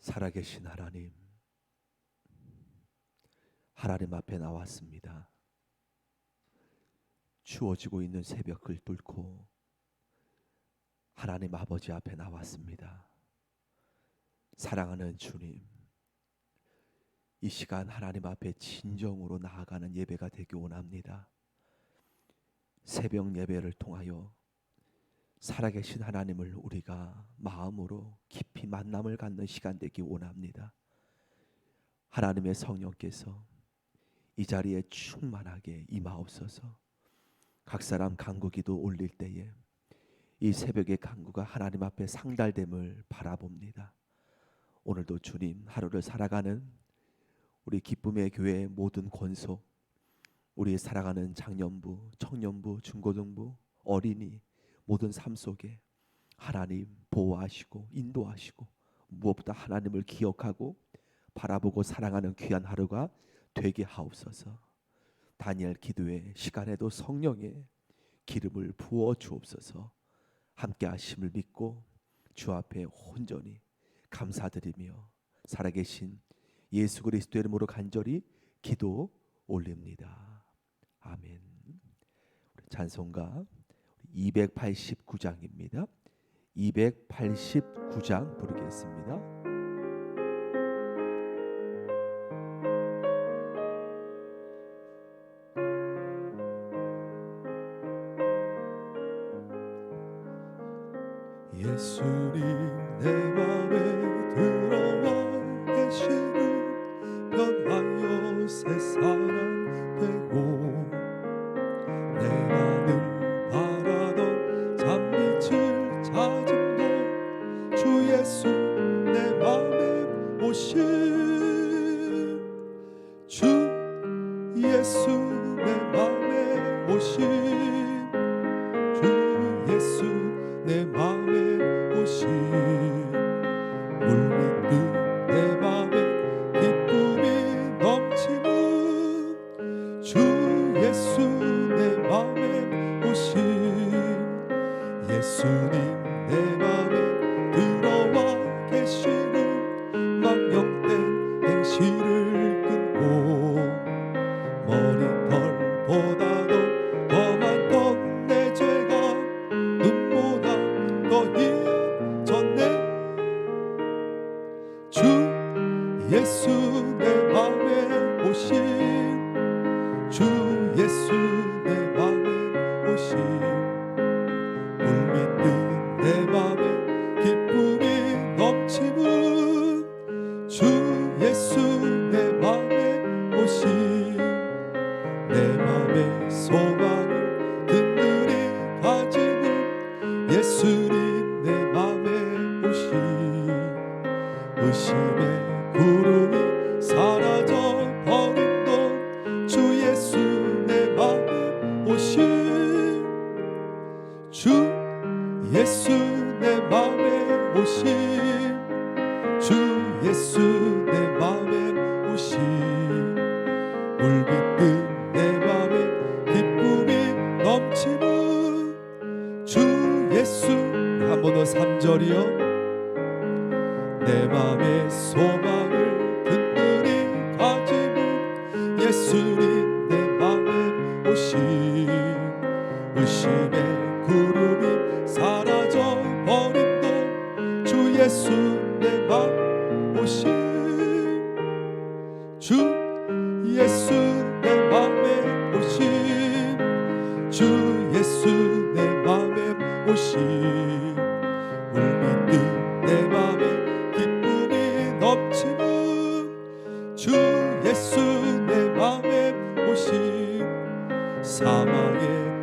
살아계신 하나님, 하나님 앞에 나왔습니다. 추워지고 있는 새벽을 뚫고 하나님 아버지 앞에 나왔습니다. 사랑하는 주님, 이 시간 하나님 앞에 진정으로 나아가는 예배가 되기 원합니다. 새벽 예배를 통하여 살아계신 하나님을 우리가 마음으로 깊이 만남을 갖는 시간 되기 원합니다. 하나님의 성령께서 이 자리에 충만하게 임하옵소서. 각 사람 간구기도 올릴 때에 이 새벽의 간구가 하나님 앞에 상달됨을 바라봅니다. 오늘도 주님, 하루를 살아가는 우리 기쁨의 교회의 모든 권속, 우리 살아가는 장년부, 청년부, 중고등부, 어린이 모든 삶 속에 하나님 보호하시고 인도하시고 무엇보다 하나님을 기억하고 바라보고 사랑하는 귀한 하루가 되게 하옵소서. 다니엘 기도의 시간에도 성령의 기름을 부어 주옵소서. 함께 하심을 믿고 주 앞에 온전히 감사드리며 살아계신 예수 그리스도의 이름으로 간절히 기도 올립니다. 아멘. 찬송가 289장입니다. 289장 부르겠습니다. 예수님 내 맘에 들어와 계시는 변하여 새 사람 되고 내가는 바라던 잠빛을 찾음도 주 예수 내 맘에 오심 주 예수 내 맘에 오심 주 예수 내 맘에 오심 물밑듯 내 맘에 기쁨이 넘치는 주 예수 내 맘에 오심 예수님 내 맘에 들어와 계시는 망령된 행실을 끊고 머리털보다도 더 많던 내 죄가 눈보다 더 희어졌네 주 예수 내 맘에 오심 주 예수 내 맘에 오심 물밑듯 내 맘에 기쁨이 넘치는 주 예수 내 맘에 오심 내 맘의 소망을 든든히 가지는 예수님 내 맘에 오심 의심의 구름이 사라져 버린 동 주 예수 내 맘에 오심 주 예수 내 맘에 오심 주 예수 내 맘에 오심 물빛듯 내 맘에 기쁨이 넘치는 주 예수 한 번 더 3절이요 내 맘의 소망을 든든히 가지는 예수님 내 맘에 오심 의심의 구름이 사라져 버린 동 주 예수 내 맘 오심 주 예수 내 맘에 오심 주 예수 내 맘에 오심 물밑듯 내 맘에 기쁨이 넘치는 주 예수 내 맘에 오심 사망의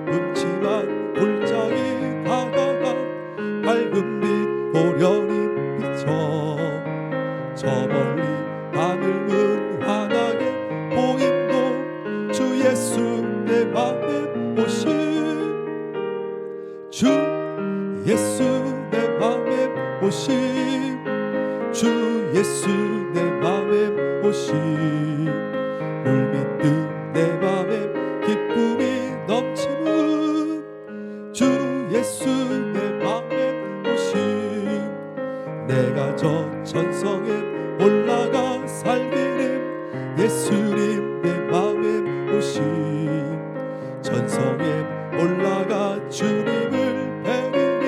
음침한 골짜기 다가간 밝은 빛 오련히 비춰 저 멀리 하늘은 환하게 보임도 주 예수 내 맘에 오심 주 예수 내 맘에 오심 주 예수 내 맘에 오심 물밑듯 내 맘에 기쁨이 넘치는 주 예수 내 맘에 오심 내 내가 저 천성에 올라가 살기는 예수님 내 마음에 오심 천성에 올라가 주님을 뵈리니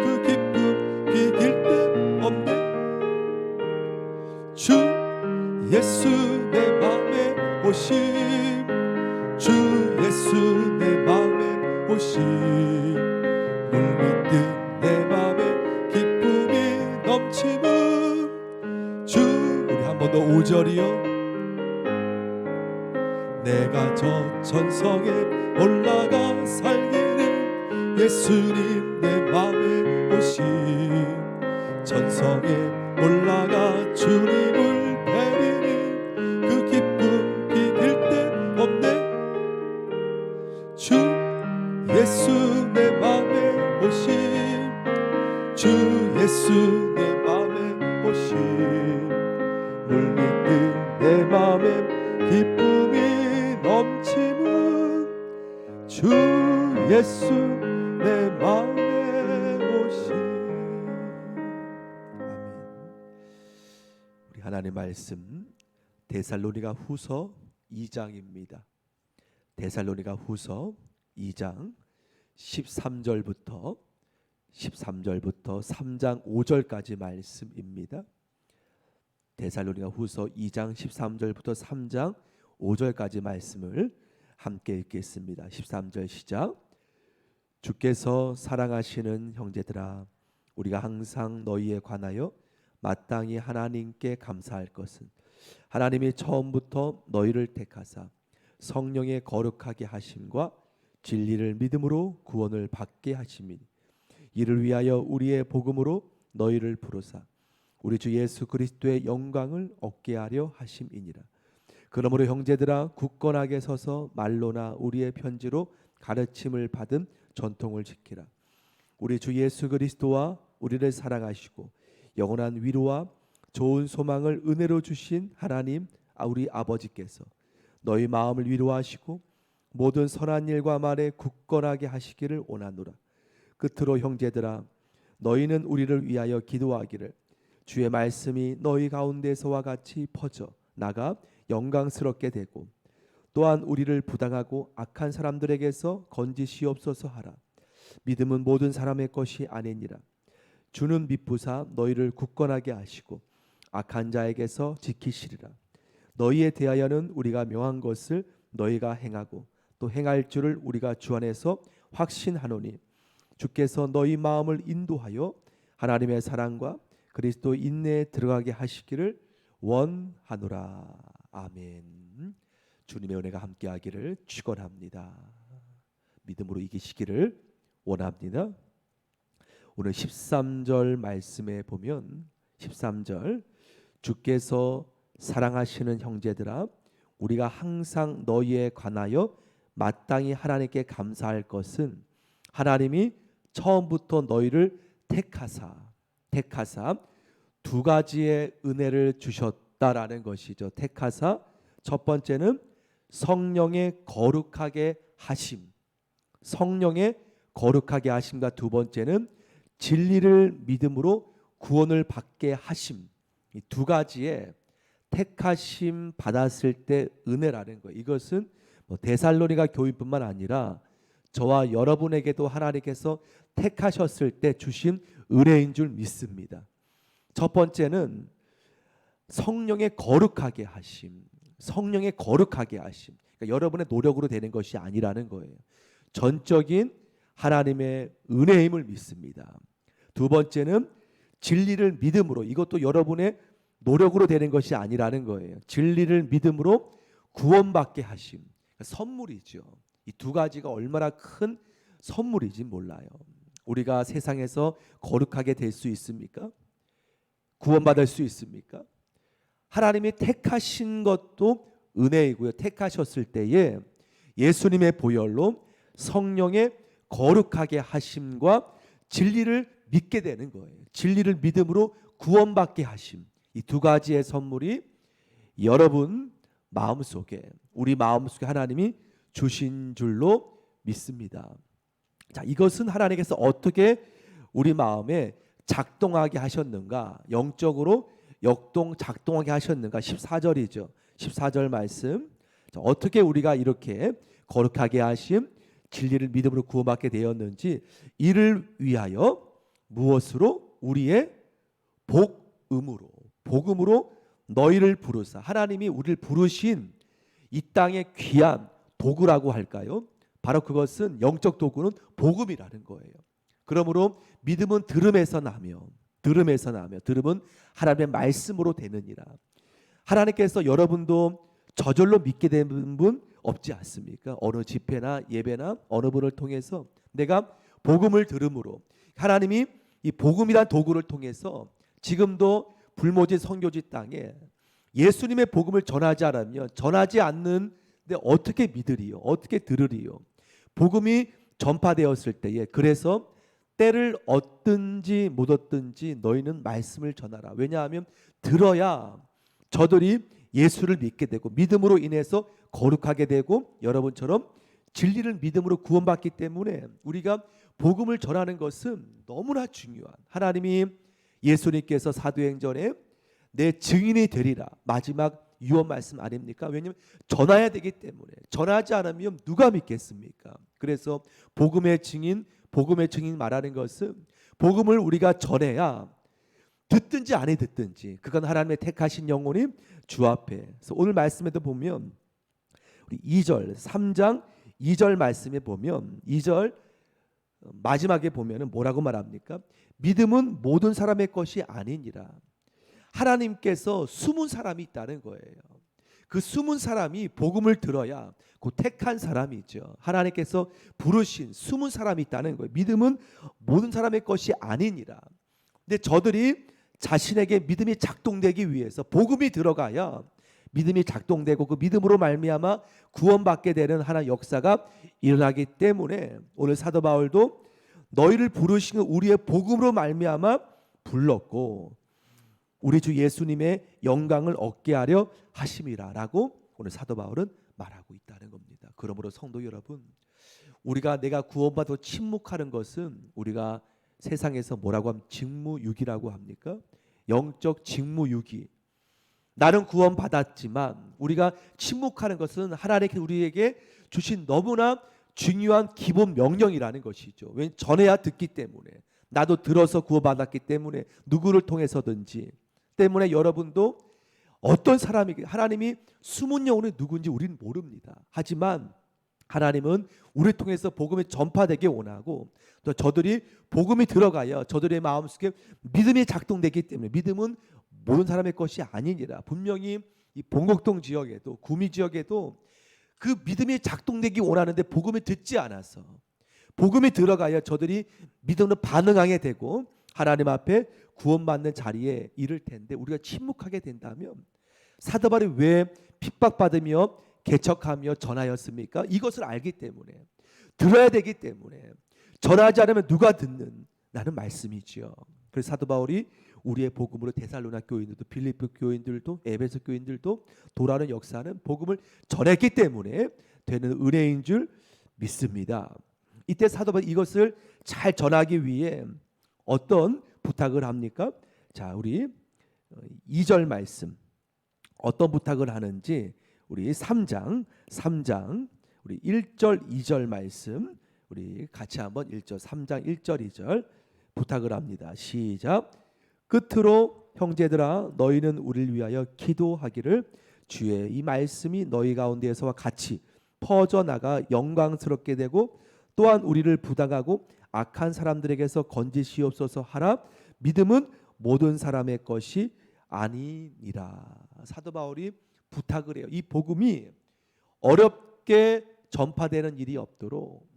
그 기쁨 비길 데 없네 주 예수 내 마음에 오심 주 예수 내 마음에 오심 물밀듯 내 마음에 기쁨이 넘치는 주 우리 한 번 더 5절이요 내가 저 천성에 올라가 살기는 예수님 내 마음에 오심 천성에 올라가 주님을 뵈리니 그 기쁨 비길 데 없네 주 예수 내 마음에 오심 주 예수 내 마음에 오심 물밀듯 내 마음에 기쁨이 넘치는 주 예수 내 마음에 오심 아멘. 우리 하나님 말씀 데살로니가 후서 2장입니다. 데살로니가 후서 2장 13절부터 3장 5절까지 말씀입니다. 데살로니가 후서 2장 13절부터 3장 5절까지 말씀을 함께 읽겠습니다. 13절 시작. 주께서 사랑하시는 형제들아 우리가 항상 너희에 관하여 마땅히 하나님께 감사할 것은 하나님이 처음부터 너희를 택하사 성령의 거룩하게 하심과 진리를 믿음으로 구원을 받게 하심이니 이를 위하여 우리의 복음으로 너희를 부르사 우리 주 예수 그리스도의 영광을 얻게 하려 하심이니라. 그러므로 형제들아 굳건하게 서서 말로나 우리의 편지로 가르침을 받은 전통을 지키라. 우리 주 예수 그리스도와 우리를 사랑하시고 영원한 위로와 좋은 소망을 은혜로 주신 하나님 우리 아버지께서 너희 마음을 위로하시고 모든 선한 일과 말에 굳건하게 하시기를 원하노라. 끝으로 형제들아 너희는 우리를 위하여 기도하기를 주의 말씀이 너희 가운데서와 같이 퍼져 나가 영광스럽게 되고 또한 우리를 부당하고 악한 사람들에게서 건지시옵소서 하라. 믿음은 모든 사람의 것이 아니니라. 주는 미쁘사 너희를 굳건하게 하시고 악한 자에게서 지키시리라. 너희에 대하여는 우리가 명한 것을 너희가 행하고 또 행할 줄을 우리가 주 안에서 확신하노니 주께서 너희 마음을 인도하여 하나님의 사랑과 그리스도 인내에 들어가게 하시기를 원하노라. 아멘. 주님의 은혜가 함께하기를 축원합니다. 믿음으로 이기시기를 원합니다. 오늘 13절 말씀에 보면 13절 주께서 사랑하시는 형제들아 우리가 항상 너희에 관하여 마땅히 하나님께 감사할 것은 하나님이 처음부터 너희를 택하사 두 가지의 은혜를 주셨다라는 것이죠. 택하사 첫 번째는 성령의 거룩하게 하심, 성령의 거룩하게 하심과 두 번째는 진리를 믿음으로 구원을 받게 하심. 이 두 가지의 택하심 받았을 때 은혜라는 거예요. 이것은 데살로니가 교인뿐만 아니라 저와 여러분에게도 하나님께서 택하셨을 때 주신 은혜인 줄 믿습니다. 첫 번째는 성령의 거룩하게 하심. 성령의 거룩하게 하심. 그러니까 여러분의 노력으로 되는 것이 아니라는 거예요. 전적인 하나님의 은혜임을 믿습니다. 두 번째는 진리를 믿음으로, 이것도 여러분의 노력으로 되는 것이 아니라는 거예요. 진리를 믿음으로 구원받게 하심. 그러니까 선물이죠. 이 두 가지가 얼마나 큰 선물인지 몰라요. 우리가 세상에서 거룩하게 될 수 있습니까? 구원받을 수 있습니까? 하나님이 택하신 것도 은혜이고요. 택하셨을 때에 예수님의 보혈로 성령의 거룩하게 하심과 진리를 믿게 되는 거예요. 진리를 믿음으로 구원받게 하심. 이 두 가지의 선물이 여러분 마음속에, 우리 마음속에 하나님이 주신 줄로 믿습니다. 자, 이것은 하나님께서 어떻게 우리 마음에 작동하게 하셨는가? 영적으로 작동하게 하셨는가? 14절이죠. 14절 말씀. 자, 어떻게 우리가 이렇게 거룩하게 하심 진리를 믿음으로 구원받게 되었는지 이를 위하여 무엇으로? 우리의 복음으로 너희를 부르사. 하나님이 우리를 부르신 이 땅의 귀한 도구라고 할까요? 바로 그것은 영적 도구는 복음이라는 거예요. 그러므로 믿음은 들음에서 나며 들음은 하나님의 말씀으로 되느니라. 하나님께서 여러분도 저절로 믿게 되는 분 없지 않습니까? 어느 집회나 예배나 어느 분을 통해서 내가 복음을 들음으로 하나님이 이 복음이란 도구를 통해서 지금도 불모지 선교지 땅에 예수님의 복음을 전하지 않으면 전하지 않는데 어떻게 믿으리요? 어떻게 들으리요? 복음이 전파되었을 때에 그래서 때를 얻든지 못 얻든지 너희는 말씀을 전하라. 왜냐하면 들어야 저들이 예수를 믿게 되고 믿음으로 인해서 거룩하게 되고 여러분처럼 진리를 믿음으로 구원받기 때문에 우리가 복음을 전하는 것은 너무나 중요한, 하나님이 예수님께서 사도행전에 내 증인이 되리라 마지막 유언 말씀 아닙니까? 왜냐하면 전해야 되기 때문에 전하지 않으면 누가 믿겠습니까? 그래서 복음의 증인 말하는 것은 복음을 우리가 전해야 듣든지 안 듣든지 그건 하나님의 택하신 영혼이 주 앞에. 그래서 오늘 말씀에도 보면 우리 2절 3장 2절 말씀에 보면 2절 마지막에 보면은 뭐라고 말합니까? 믿음은 모든 사람의 것이 아니니라. 하나님께서 숨은 사람이 있다는 거예요. 그 숨은 사람이 복음을 들어야 그 택한 사람이죠. 하나님께서 부르신 숨은 사람이 있다는 거예요. 믿음은 모든 사람의 것이 아니니라. 근데 저들이 자신에게 믿음이 작동되기 위해서 복음이 들어가야 믿음이 작동되고 그 믿음으로 말미암아 구원받게 되는 하나의 역사가 일어나기 때문에 오늘 사도 바울도 너희를 부르시는 우리의 복음으로 말미암아 불렀고 우리 주 예수님의 영광을 얻게 하려 하심이라라고 오늘 사도 바울은 말하고 있다는 겁니다. 그러므로 성도 여러분, 내가 구원받고 침묵하는 것은 우리가 세상에서 뭐라고 하면 직무유기라고 합니까? 영적 직무유기. 나는 구원받았지만 우리가 침묵하는 것은 하나님께서 우리에게 주신 너무나 중요한 기본 명령이라는 것이죠. 왜? 전해야 듣기 때문에, 나도 들어서 구원받았기 때문에 누구를 통해서든지 때문에 여러분도 어떤 사람이 하나님이 숨은 영혼이 누군지 우리는 모릅니다. 하지만 하나님은 우리를 통해서 복음이 전파되게 원하고 또 저들이 복음이 들어가야 저들의 마음속에 믿음이 작동되기 때문에 믿음은 모든 사람의 것이 아니니라. 분명히 이 봉곡동 지역에도 구미 지역에도 그 믿음이 작동되기 원하는데 복음을 듣지 않아서 복음이 들어가야 저들이 믿음으로 반응하게 되고 하나님 앞에 구원받는 자리에 이를 텐데 우리가 침묵하게 된다면 사도 바울이 왜 핍박받으며 개척하며 전하였습니까? 이것을 알기 때문에, 들어야 되기 때문에, 전하지 않으면 누가 듣는 라는 말씀이지요. 그래서 사도 바울이 우리의 복음으로 데살로나 교인들도 빌립보 교인들도 에베소 교인들도 돌아오는 역사는 복음을 전했기 때문에 되는 은혜인 줄 믿습니다. 이때 사도 바울이 이것을 잘 전하기 위해 어떤 부탁을 합니까? 자, 우리 2절 말씀 어떤 부탁을 하는지 우리 3장 우리 1절 2절 말씀 우리 같이 한번 3장 1절 2절 부탁을 합니다. 시작. 끝으로 형제들아 너희는 우리를 위하여 기도하기를 주의 이 말씀이 너희 가운데에서와 같이 퍼져나가 영광스럽게 되고 또한 우리를 부당하고 악한 사람들에게서 건지시옵소서 하라. 믿음은 모든 사람의 것이 아니니라. 사도 바울이 부탁을 해요. 이 복음이 어렵게 전파되는 일이 없도록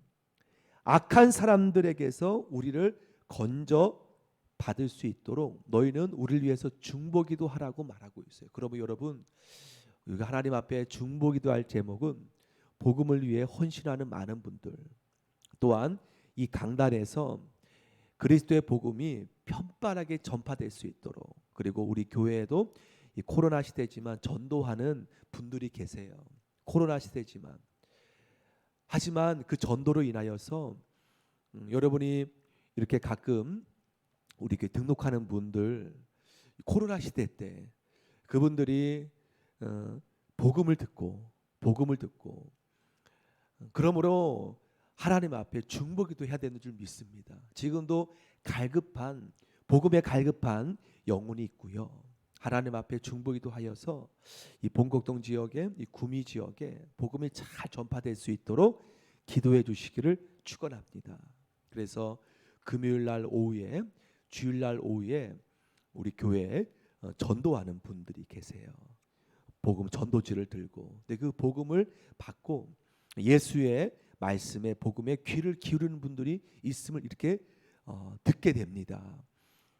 악한 사람들에게서 우리를 건져 받을 수 있도록 너희는 우리를 위해서 중보기도 하라고 말하고 있어요. 그러면 여러분, 하나님 앞에 중보기도 할 제목은 복음을 위해 헌신하는 많은 분들, 또한 이 강단에서 그리스도의 복음이 편빠르게 전파될 수 있도록, 그리고 우리 교회에도 이 코로나 시대지만 전도하는 분들이 계세요. 코로나 시대지만 하지만 그 전도로 인하여서 여러분이 이렇게 가끔 우리 교회 등록하는 분들 코로나 시대 때 그분들이 복음을 듣고 그러므로 하나님 앞에 중보기도 해야 되는 줄 믿습니다. 지금도 복음에 갈급한 영혼이 있고요. 하나님 앞에 중보기도 하여서 이 본곡동 지역에, 이 구미 지역에 복음이 잘 전파될 수 있도록 기도해 주시기를 축원합니다. 그래서 금요일 날 오후에, 주일 날 오후에 우리 교회에 전도하는 분들이 계세요. 복음 전도지를 들고, 근데 그 복음을 받고 예수의 말씀에 복음에 귀를 기울이는 분들이 있음을 이렇게 듣게 됩니다.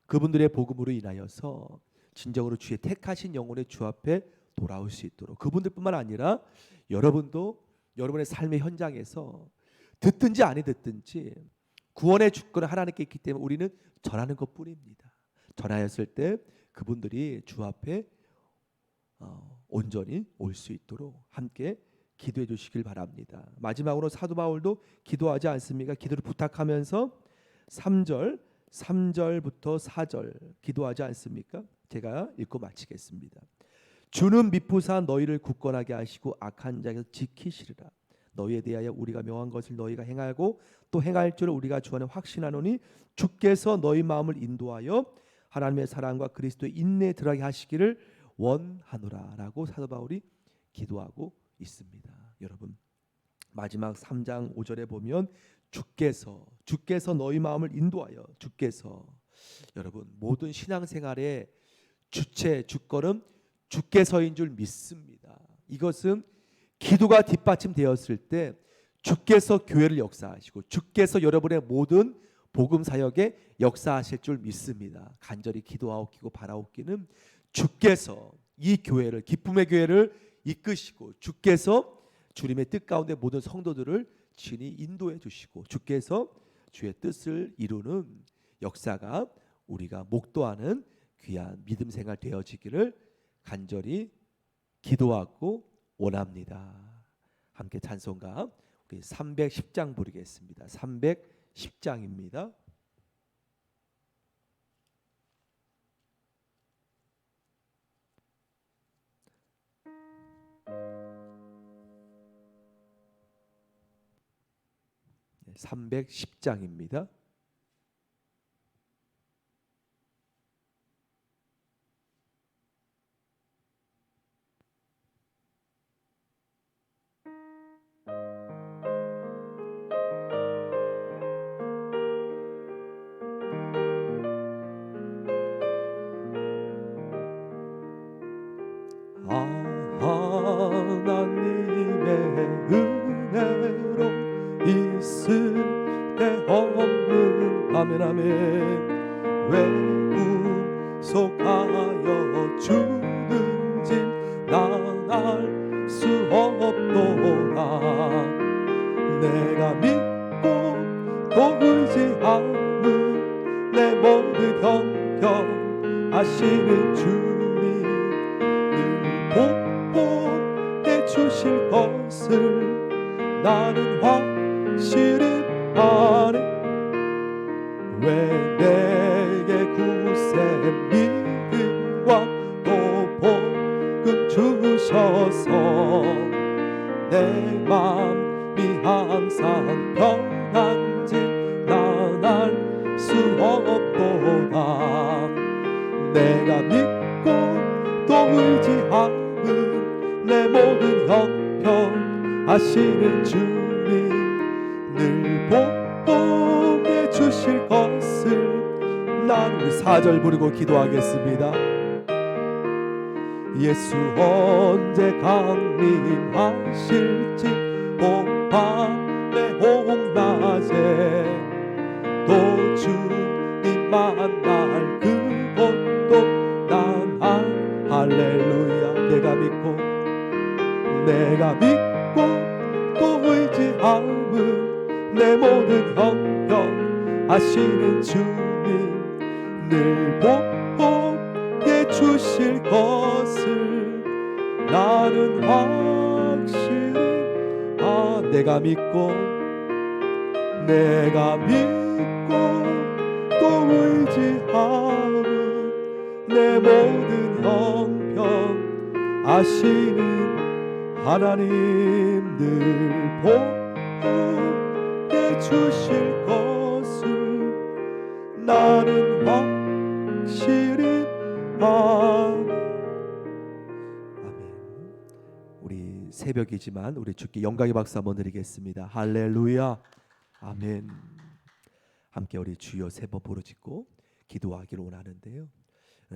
그분들의 복음으로 인하여서 진정으로 주의 택하신 영혼의 주 앞에 돌아올 수 있도록, 그분들뿐만 아니라 여러분도 여러분의 삶의 현장에서 듣든지 아니 듣든지 구원의 주권은 하나님께 있기 때문에 우리는 전하는 것뿐입니다. 전하였을 때 그분들이 주 앞에 온전히 올 수 있도록 함께 기도해 주시길 바랍니다. 마지막으로 사도 바울도 기도하지 않습니까? 기도를 부탁하면서 3절부터 4절 기도하지 않습니까? 제가 읽고 마치겠습니다. 주는 미쁘사 너희를 굳건하게 하시고 악한 자에서 지키시리라. 너희에 대하여 우리가 명한 것을 너희가 행하고 또 행할 줄을 우리가 주 안에 확신하노니 주께서 너희 마음을 인도하여 하나님의 사랑과 그리스도의 인내에 들어가게 하시기를 원하노라라고 사도 바울이 기도하고 있습니다. 여러분, 마지막 3장 5절에 보면 주께서 너희 마음을 인도하여, 주께서, 여러분 모든 신앙생활의 주체 주권은 주께서인 줄 믿습니다. 이것은 기도가 뒷받침되었을 때 주께서 교회를 역사하시고 주께서 여러분의 모든 복음 사역에 역사하실 줄 믿습니다. 간절히 기도하옵기고 바라옵기는 주께서 이 교회를, 기쁨의 교회를 이끄시고 주께서 주님의 뜻 가운데 모든 성도들을 친히 인도해 주시고 주께서 주의 뜻을 이루는 역사가 우리가 목도하는 귀한 믿음 생활 되어지기를 간절히 기도하고 원합니다. 함께 찬송가 우리 310장 부르겠습니다. 310장입니다. 네, 310장입니다. 하나님의 은혜로 있을 데 없는 아멘 아멘 왜 구속하여 주는지 난 알 수 없도다 내가 믿고 또 의지하는 내 모든 형편하시는 주님 복복해 주실 것을 나는 확실히 아네 왜 내게 굳세 믿음과 또 복음 주셔서 내 맘이 항상 편한지 난 알 수 없도다 내가 믿고 또 의지하는 내 모든 형편 하시는 주님 늘 복복해 주실 것을 난 우리 4절 부르고 기도하겠습니다. 예수 언제 강림하실지 봄밤에 홍낮에 또 주님 만날 그곳도 난 할렐루야 내가 믿고 또 의지함은 내 모든 형편 하시는 주님 늘 복복해 주실 것을 나는 확실히 내가 믿고 또 의지 의지하는 내 모든 형편 아시는 하나님 늘 보호해 주실 것을 나는 확실히 아네. 아멘. 우리 새벽이지만 우리 주께 영광의 박수 한번 드리겠습니다. 할렐루야. 아멘. 함께 우리 주여 세 번 부르짖고 기도하기를 원하는데요.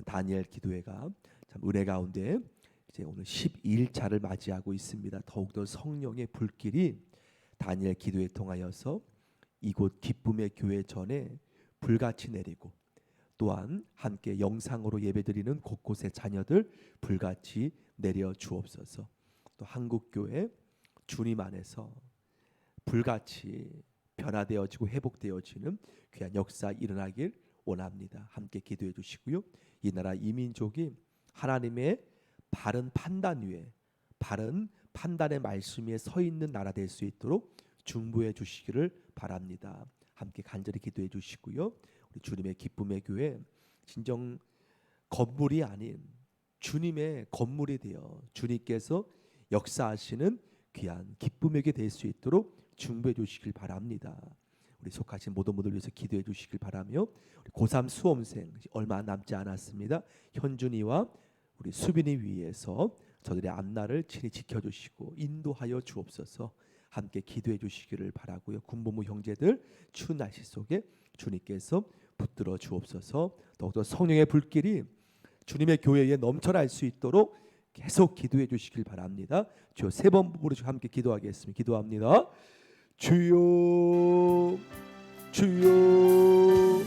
다니엘 기도회가 참 은혜 가운데 이제 오늘 12일차를 맞이하고 있습니다. 더욱더 성령의 불길이 다니엘 기도회 통하여서 이곳 기쁨의 교회 전에 불같이 내리고 또한 함께 영상으로 예배드리는 곳곳의 자녀들 불같이 내려 주옵소서. 또 한국교회 주님 안에서 불같이 변화되어지고 회복되어지는 귀한 역사 일어나길 원합니다. 함께 기도해 주시고요. 이 나라 이 민족이 하나님의 바른 판단 위에 바른 판단의 말씀 위에 서 있는 나라 될 수 있도록 중보해 주시기를 바랍니다. 함께 간절히 기도해 주시고요. 우리 주님의 기쁨의 교회 진정 건물이 아닌 주님의 건물이 되어 주님께서 역사하시는 귀한 기쁨의 교회 될 수 있도록 중보해 주시길 바랍니다. 우리 속하신 모든 분들 위해서 기도해 주시길 바라며 우리 고3 수험생 얼마 남지 않았습니다. 현준이와 우리 수빈이 위해서 저들의 앞날을 친히 지켜주시고 인도하여 주옵소서. 함께 기도해 주시기를 바라고요. 군부모 형제들 추운 날씨 속에 주님께서 붙들어 주옵소서. 더욱더 성령의 불길이 주님의 교회에 넘쳐날 수 있도록 계속 기도해 주시길 바랍니다. 주여 세 번 부르시고 함께 기도하겠습니다. 기도합니다. 주여 주여